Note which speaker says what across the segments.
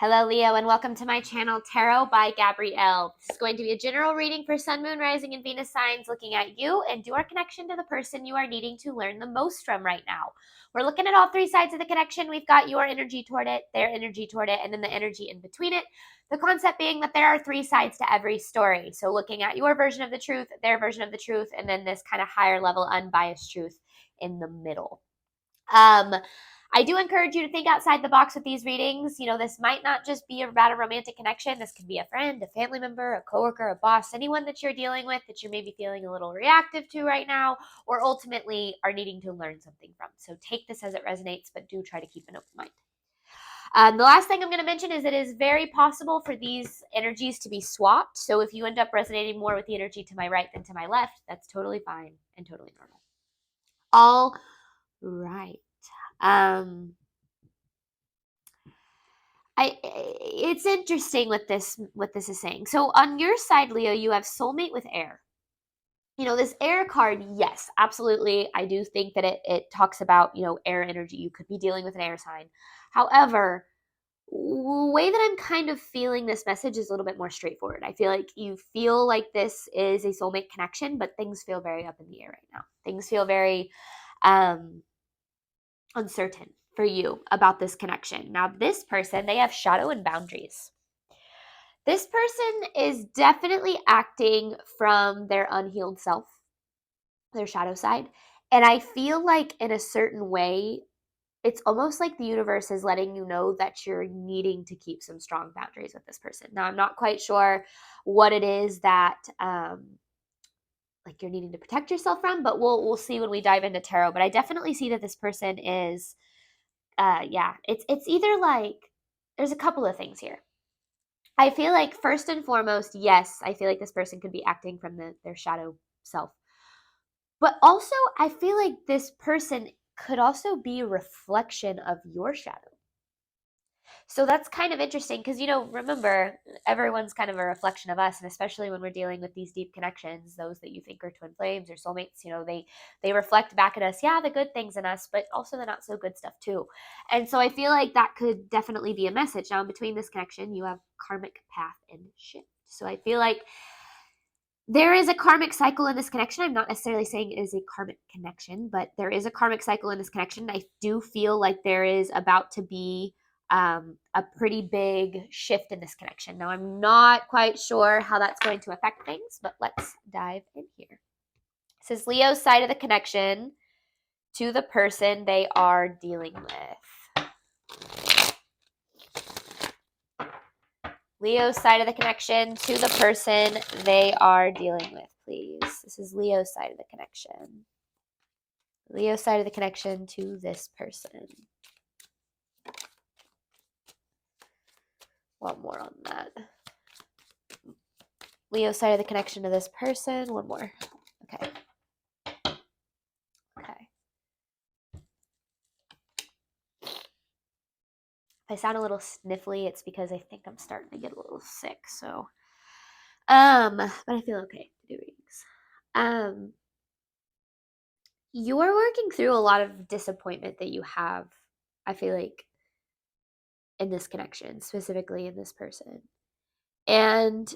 Speaker 1: Hello, Leo, and welcome to my channel, Tarot by Gabrielle. This is going to be a general reading for Sun, Moon, Rising, and Venus signs, looking at you and your connection to the person you are needing to learn the most from right now. We're looking at all three sides of the connection. We've got your energy toward it, their energy toward it, and then the energy in between it. The concept being that there are three sides to every story. So looking at your version of the truth, their version of the truth, and then this kind of higher level unbiased truth in the middle. I do encourage you to think outside the box with these readings. You know, this might not just be about a romantic connection. This could be a friend, a family member, a coworker, a boss, anyone that you're dealing with that you're maybe feeling a little reactive to right now, or ultimately are needing to learn something from. So take this as it resonates, but do try to keep an open mind. The last thing I'm going to mention is it is very possible for these energies to be swapped. So if you end up resonating more with the energy to my right than to my left, that's totally fine and totally normal. All right. It's interesting what this is saying. So on your side, Leo, you have soulmate with air. You know, this air card, yes, absolutely. I do think that it talks about, you know, air energy. You could be dealing with an air sign. However, the way that I'm kind of feeling this message is a little bit more straightforward. I feel like you feel like this is a soulmate connection, but things feel very up in the air right now. Things feel very uncertain for you about this connection. Now, this person, they have shadow and boundaries. This person is definitely acting from their unhealed self, their shadow side. And I feel like in a certain way, it's almost like the universe is letting you know that you're needing to keep some strong boundaries with this person. Now, I'm not quite sure what it is that like you're needing to protect yourself from, but we'll see when we dive into tarot. But I definitely see that this person is it's either like there's a couple of things here. I feel like first and foremost, yes, I feel like this person could be acting from their shadow self. But also, I feel like this person could also be a reflection of your shadow. So that's kind of interesting because, you know, remember, everyone's kind of a reflection of us. And especially when we're dealing with these deep connections, those that you think are twin flames or soulmates, you know, they reflect back at us, yeah, the good things in us, but also the not so good stuff too. And so I feel like that could definitely be a message. Now, in between this connection, you have karmic path and shift. So I feel like there is a karmic cycle in this connection. I'm not necessarily saying it is a karmic connection, but there is a karmic cycle in this connection. I do feel like there is about to be a pretty big shift in this connection. Now, I'm not quite sure how that's going to affect things, but let's dive in here. It says Leo's side of the connection to the person they are dealing with. Leo's side of the connection to the person they are dealing with, please. This is Leo's side of the connection. Leo's side of the connection to this person. One more on that. Leo's side of the connection to this person. One more. Okay. Okay. If I sound a little sniffly, it's because I think I'm starting to get a little sick. So, but I feel okay to do readings. You're working through a lot of disappointment that you have, I feel like, in this connection, specifically in this person. And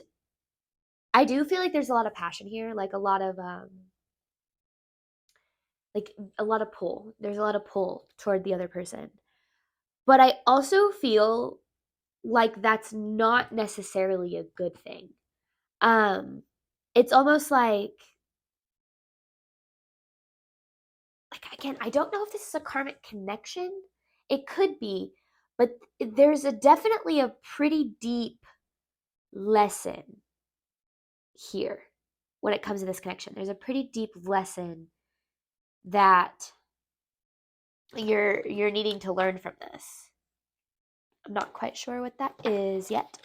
Speaker 1: I do feel like there's a lot of passion here, like a lot of pull. There's a lot of pull toward the other person. But I also feel like that's not necessarily a good thing. It's almost like again, I don't know if this is a karmic connection. It could be, but there's definitely a pretty deep lesson here when it comes to this connection. There's a pretty deep lesson that you're needing to learn from this. I'm not quite sure what that is yet.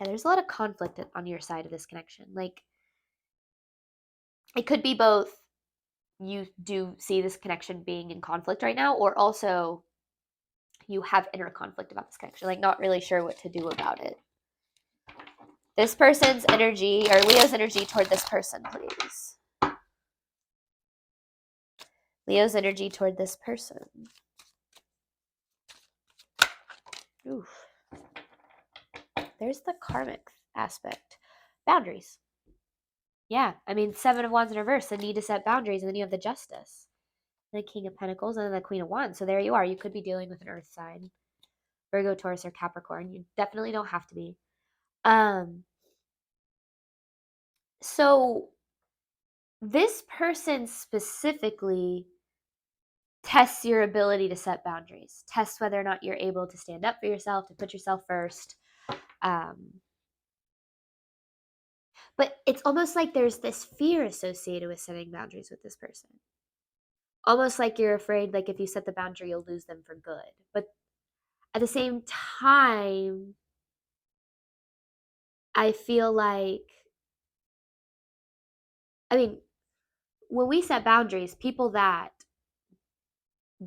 Speaker 1: Yeah, there's a lot of conflict on your side of this connection. Like, it could be both you do see this connection being in conflict right now, or also you have inner conflict about this connection, like not really sure what to do about it. This person's energy, or Leo's energy toward this person, please. Leo's energy toward this person. Oof. there's the karmic aspect. Boundaries. Yeah, I mean, Seven of Wands in reverse, the need to set boundaries, and then you have the Justice, the King of Pentacles, and then the Queen of Wands. So there you are. You could be dealing with an Earth sign, Virgo, Taurus, or Capricorn. You definitely don't have to be. So this person specifically tests your ability to set boundaries, tests whether or not you're able to stand up for yourself, to put yourself first. But it's almost like there's this fear associated with setting boundaries with this person. Almost like you're afraid, like if you set the boundary, you'll lose them for good. But at the same time, I feel like, I mean, when we set boundaries, people that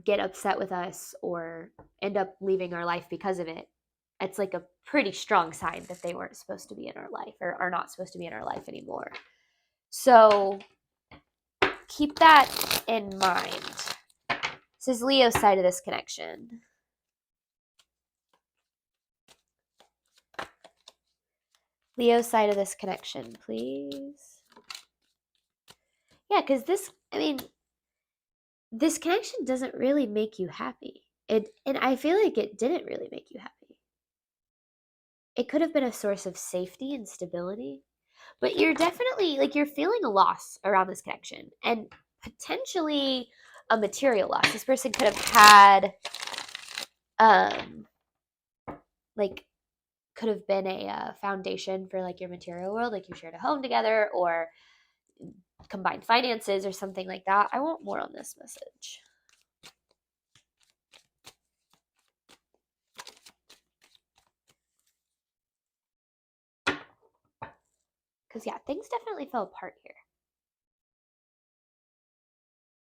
Speaker 1: get upset with us or end up leaving our life because of it, it's like a pretty strong sign that they weren't supposed to be in our life or are not supposed to be in our life anymore. So keep that in mind. This is Leo's side of this connection. Leo's side of this connection, please. Yeah, because this connection doesn't really make you happy. And I feel like it didn't really make you happy. It could have been a source of safety and stability, but you're definitely, like, you're feeling a loss around this connection and potentially a material loss. This person could have had, like, could have been a foundation for, like, your material world, like you shared a home together or combined finances or something like that. I want more on this message. Because, yeah, things definitely fell apart here.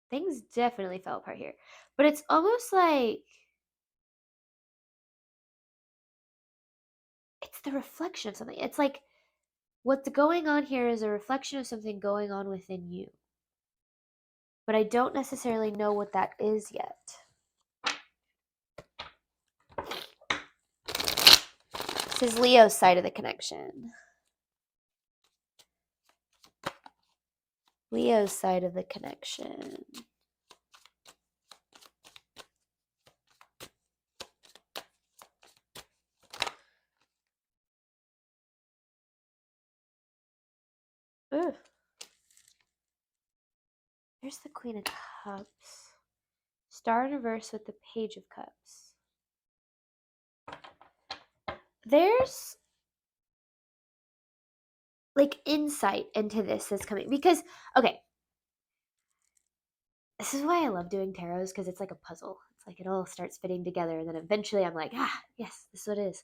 Speaker 1: Things definitely fell apart here. But it's almost like it's the reflection of something. It's like what's going on here is a reflection of something going on within you. But I don't necessarily know what that is yet. This is Leo's side of the connection. Leo's side of the connection. Ugh. There's the Queen of Cups. Star in reverse with the Page of Cups. There's like insight into this that's coming because, okay, this is why I love doing tarots, because it's like a puzzle. It's like it all starts fitting together, and then eventually I'm like, yes, this is what it is.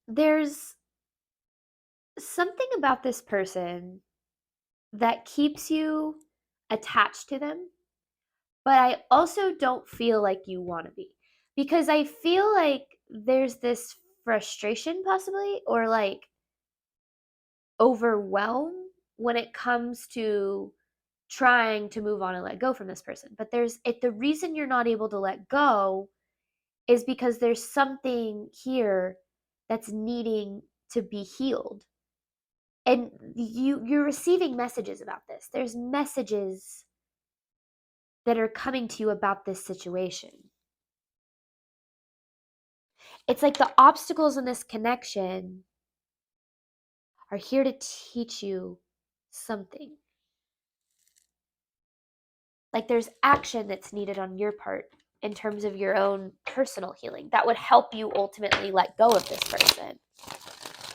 Speaker 1: There's something about this person that keeps you attached to them, but I also don't feel like you want to be, because I feel like there's this frustration possibly, or like overwhelm when it comes to trying to move on and let go from this person. But the reason you're not able to let go is because there's something here that's needing to be healed. And you're receiving messages about this. There's messages that are coming to you about this situation. It's like the obstacles in this connection are here to teach you something. Like there's action that's needed on your part in terms of your own personal healing that would help you ultimately let go of this person.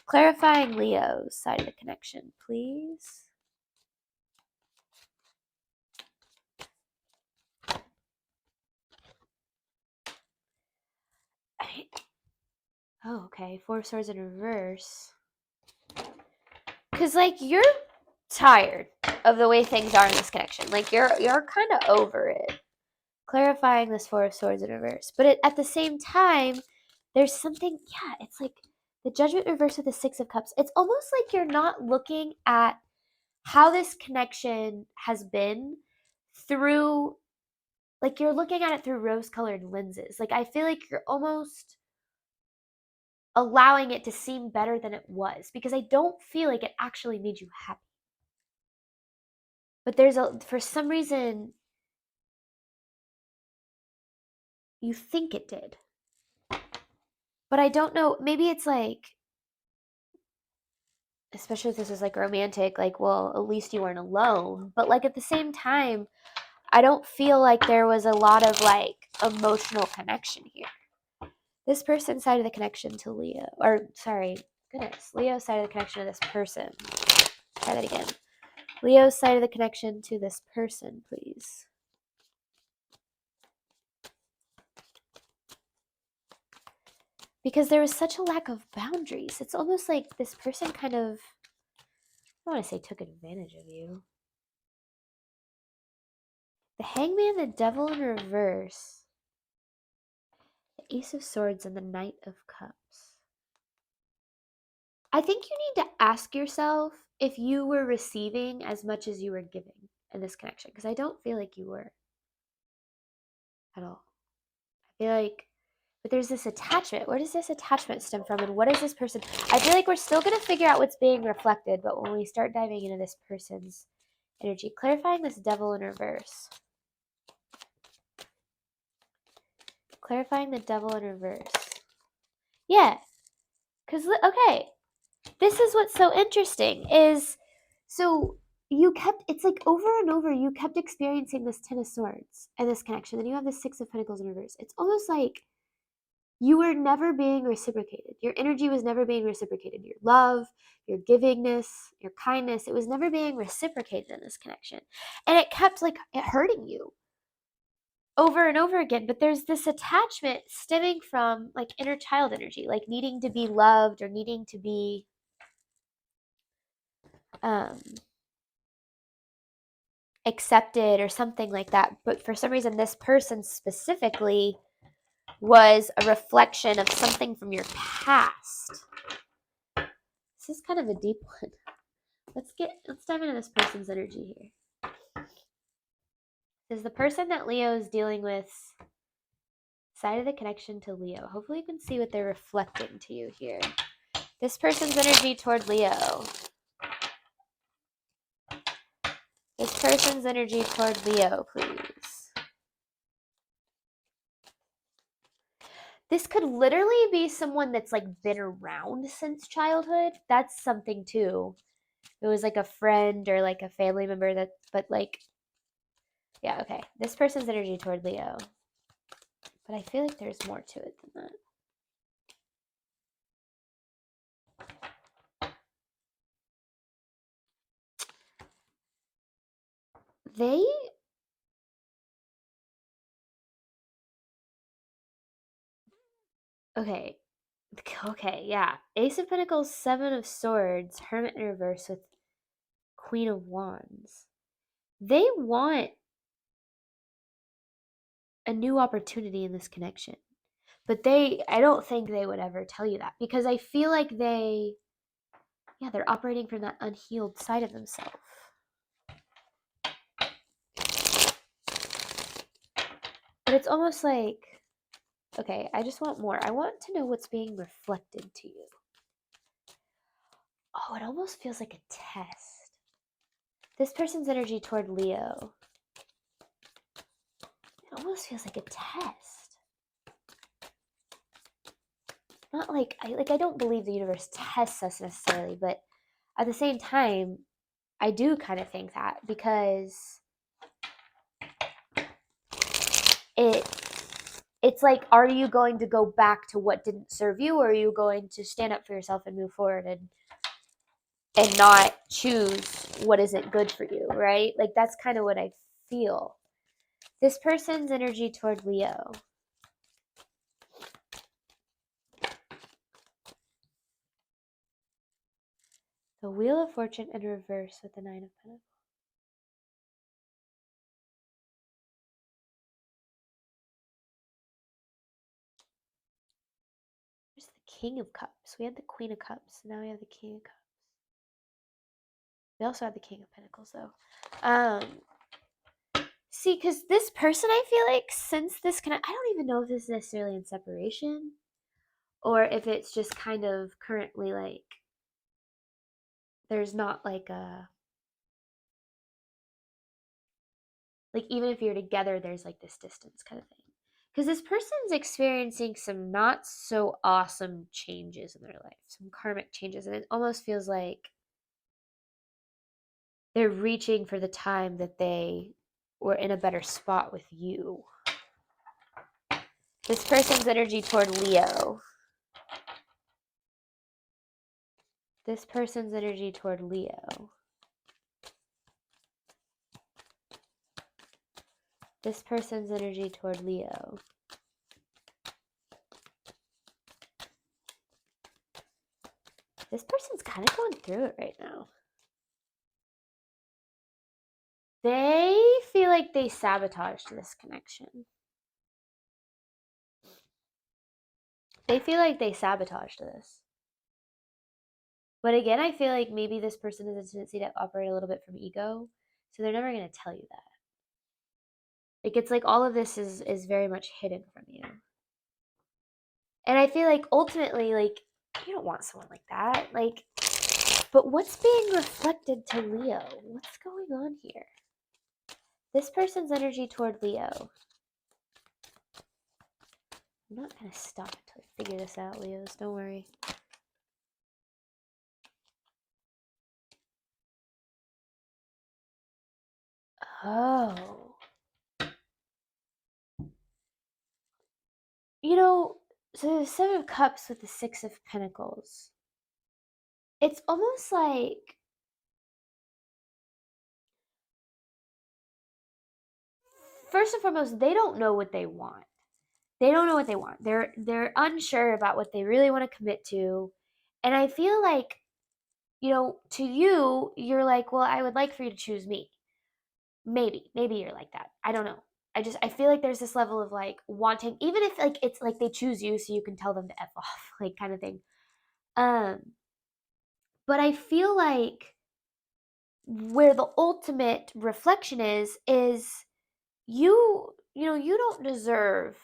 Speaker 1: Clarifying Leo's side of the connection, please. Oh, okay. Four of Swords in reverse. Because, like, you're tired of the way things are in this connection. Like, you're kind of over it. Clarifying this Four of Swords in reverse. But at the same time, there's something, it's like the Judgment reverse with the Six of Cups. It's almost like you're not looking at how this connection has been through, like, you're looking at it through rose-colored lenses. Like, I feel like you're almost allowing it to seem better than it was, because I don't feel like it actually made you happy. But for some reason, you think it did. But I don't know, maybe it's like, especially if this is like romantic, like, well, at least you weren't alone. But like at the same time, I don't feel like there was a lot of like emotional connection here. This person's side of the connection to Leo, or sorry, goodness, Leo's side of the connection to this person. Try that again. Leo's side of the connection to this person, please. Because there was such a lack of boundaries. It's almost like this person kind of, I don't want to say took advantage of you. The Hangman, the Devil in reverse, the Ace of Swords, and the Knight of Cups. I think you need to ask yourself if you were receiving as much as you were giving in this connection, because I don't feel like you were at all. I feel like, but there's this attachment. Where does this attachment stem from, and what is this person? I feel like we're still going to figure out what's being reflected, but when we start diving into this person's energy, clarifying this Devil in reverse. Clarifying the Devil in reverse. Yeah. Because, okay, this is what's so interesting is, so you kept, it's like over and over, you kept experiencing this Ten of Swords and this connection. Then you have the Six of Pentacles in reverse. It's almost like you were never being reciprocated. Your energy was never being reciprocated. Your love, your givingness, your kindness, it was never being reciprocated in this connection. And it kept like it hurting you over and over again. But there's this attachment stemming from like inner child energy, like needing to be loved or needing to be accepted or something like that. But for some reason, this person specifically was a reflection of something from your past. This is kind of a deep one. Let's dive into this person's energy here. Is the person that Leo is dealing with side of the connection to Leo? Hopefully you can see what they're reflecting to you here. This person's energy toward Leo. This person's energy toward Leo, please. This could literally be someone that's like been around since childhood. That's something too. It was like a friend or like a family member that, but like, yeah, okay. This person's energy toward Leo. But I feel like there's more to it than that. Okay, yeah. Ace of Pentacles, Seven of Swords, Hermit in reverse with Queen of Wands. They want a new opportunity in this connection. But I don't think they would ever tell you that, because I feel like they're operating from that unhealed side of themselves. But it's almost like, okay, I just want more. I want to know what's being reflected to you. Oh, it almost feels like a test. This person's energy toward Leo. It almost feels like a test. Not like I don't believe the universe tests us necessarily, but at the same time, I do kind of think that, because it's like, are you going to go back to what didn't serve you, or are you going to stand up for yourself and move forward and not choose what isn't good for you, right? Like that's kind of what I feel. This person's energy toward Leo. The Wheel of Fortune in reverse with the Nine of Pentacles. There's the King of Cups. We had the Queen of Cups. Now we have the King of Cups. We also have the King of Pentacles, though. See, because this person, I feel like, since this I don't even know if this is necessarily in separation, or if it's just kind of currently like there's not like even if you're together, there's like this distance kind of thing. Because this person's experiencing some not so awesome changes in their life, some karmic changes, and it almost feels like they're reaching for the time that they were in a better spot with you. This person's energy toward Leo. This person's energy toward Leo. This person's energy toward Leo. This person's kind of going through it right now. They feel like they sabotaged this connection. They feel like they sabotaged this. But again, I feel like maybe this person has a tendency to operate a little bit from ego, so they're never going to tell you that. Like, it's like all of this is very much hidden from you. And I feel like ultimately, like, you don't want someone like that. Like, but what's being reflected to Leo? What's going on here? This person's energy toward Leo. I'm not going to stop until I figure this out, Leos. Don't worry. Oh. You know, so the Seven of Cups with the Six of Pentacles. It's almost like first and foremost, they don't know what they want. They don't know what they want. They're unsure about what they really want to commit to. And I feel like, you know, to you, you're like, well, I would like for you to choose me. Maybe you're like that. I don't know. I feel like there's this level of like wanting, even if like it's like they choose you so you can tell them to F off, like kind of thing. Um, but I feel like where the ultimate reflection is you know, you don't deserve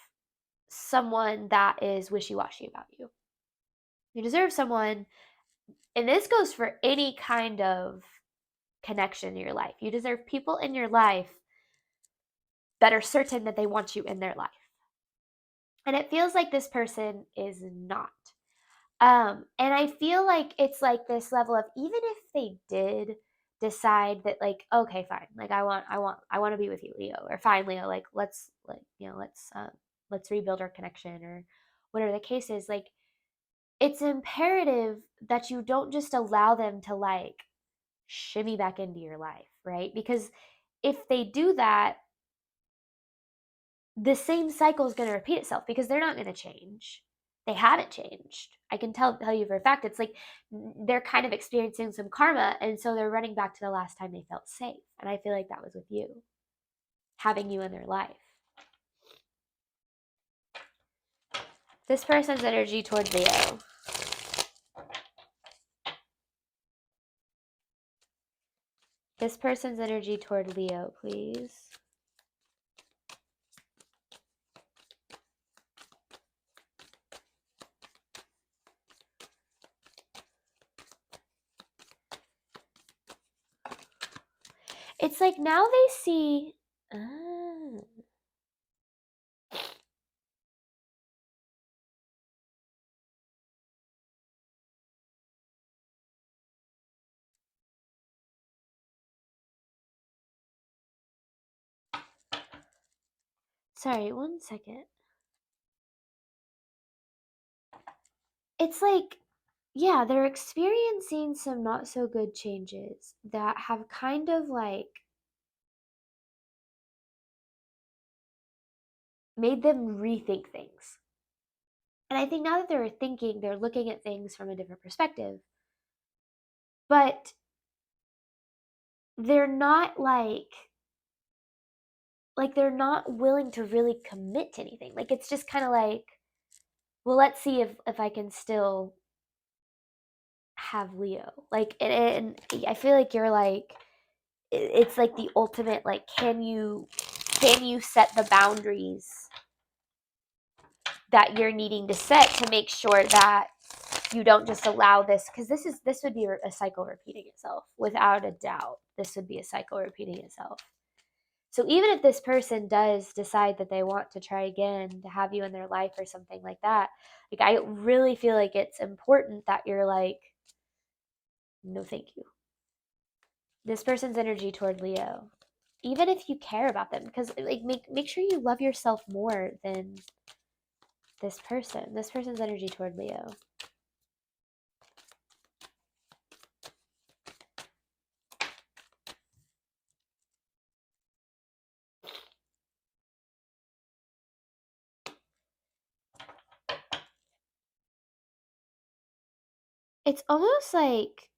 Speaker 1: someone that is wishy-washy about you. You deserve someone, and this goes for any kind of connection in your life. You deserve people in your life that are certain that they want you in their life. And it feels like this person is not. And I feel like it's like this level of, even if they did decide that like, okay, fine, like I want to be with you, Leo, or fine, Leo, like let's like, you know, let's rebuild our connection or whatever the case is, like it's imperative that you don't just allow them to like shimmy back into your life, right? Because if they do that, the same cycle is going to repeat itself because they're not going to change. They haven't changed. I can tell you for a fact. It's like they're kind of experiencing some karma, and so they're running back to the last time they felt safe. And I feel like that was with you, having you in their life. This person's energy toward Leo. This person's energy toward Leo, please. It's like now they see. Sorry, one second. It's like, yeah, they're experiencing some not so good changes that have kind of like made them rethink things. And I think now that they're thinking, they're looking at things from a different perspective. But they're not like they're not willing to really commit to anything. Like it's just kind of like, well, let's see if I can still have Leo. Like and I feel like you're like, it's like the ultimate like, can you set the boundaries that you're needing to set to make sure that you don't just allow this, because this would be a cycle repeating itself without a doubt. This would be a cycle repeating itself. So even if this person does decide that they want to try again to have you in their life or something like that, like I really feel like it's important that you're like, no thank you. This person's energy toward Leo, even if you care about them, because like make sure you love yourself more than this person's energy toward Leo. It's almost like,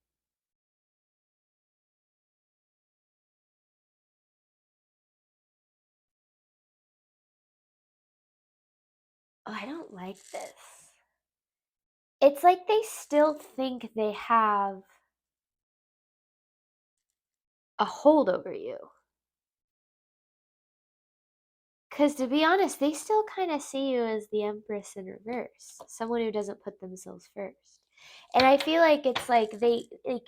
Speaker 1: oh, I don't like this. It's like they still think they have a hold over you. Because to be honest, they still kind of see you as the Empress in reverse, someone who doesn't put themselves first. And I feel like it's like they, like,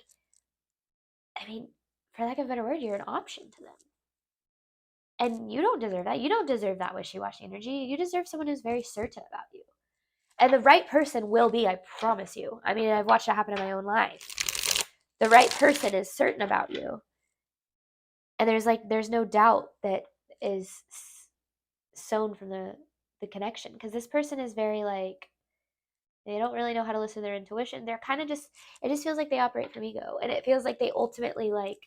Speaker 1: I mean, for lack of a better word, you're an option to them. And you don't deserve that. You don't deserve that wishy-washy energy. You deserve someone who's very certain about you. And the right person will be, I promise you. I mean, I've watched it happen in my own life. The right person is certain about you. And there's no doubt that is sown from the connection. Because this person is very like, they don't really know how to listen to their intuition. They're kind of just, it just feels like they operate from ego. And it feels like they ultimately like,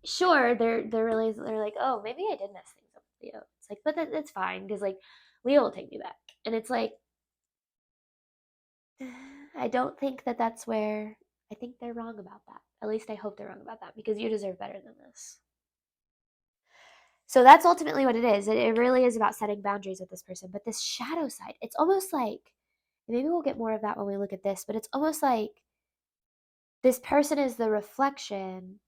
Speaker 1: sure, they're like, oh, maybe I did mess things up with Leo. It's like, but that's fine because like Leo will take me back, and it's like, I don't think that that's where I think they're wrong about that. At least I hope they're wrong about that because you deserve better than this. So that's ultimately what it is. It really is about setting boundaries with this person. But this shadow side, it's almost like, maybe we'll get more of that when we look at this, but it's almost like this person is the reflection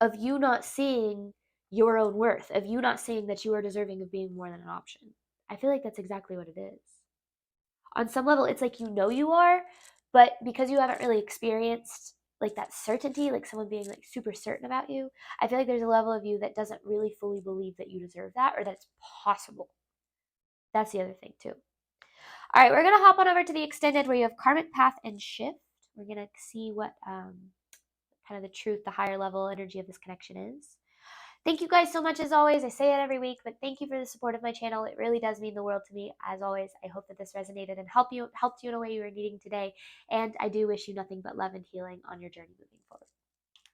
Speaker 1: of you not seeing your own worth, of you not seeing that you are deserving of being more than an option. I feel like that's exactly what it is. On some level, it's like you are, but because you haven't really experienced like that certainty, like someone being like super certain about you, I feel like there's a level of you that doesn't really fully believe that you deserve that or that it's possible. That's the other thing too. All right, we're gonna hop on over to the extended where you have karmic path and shift. We're gonna see what kind of the truth, the higher level energy of this connection is. Thank you guys so much as always. I say it every week, but thank you for the support of my channel. It really does mean the world to me. As always, I hope that this resonated and helped you in a way you were needing today. And I do wish you nothing but love and healing on your journey moving forward.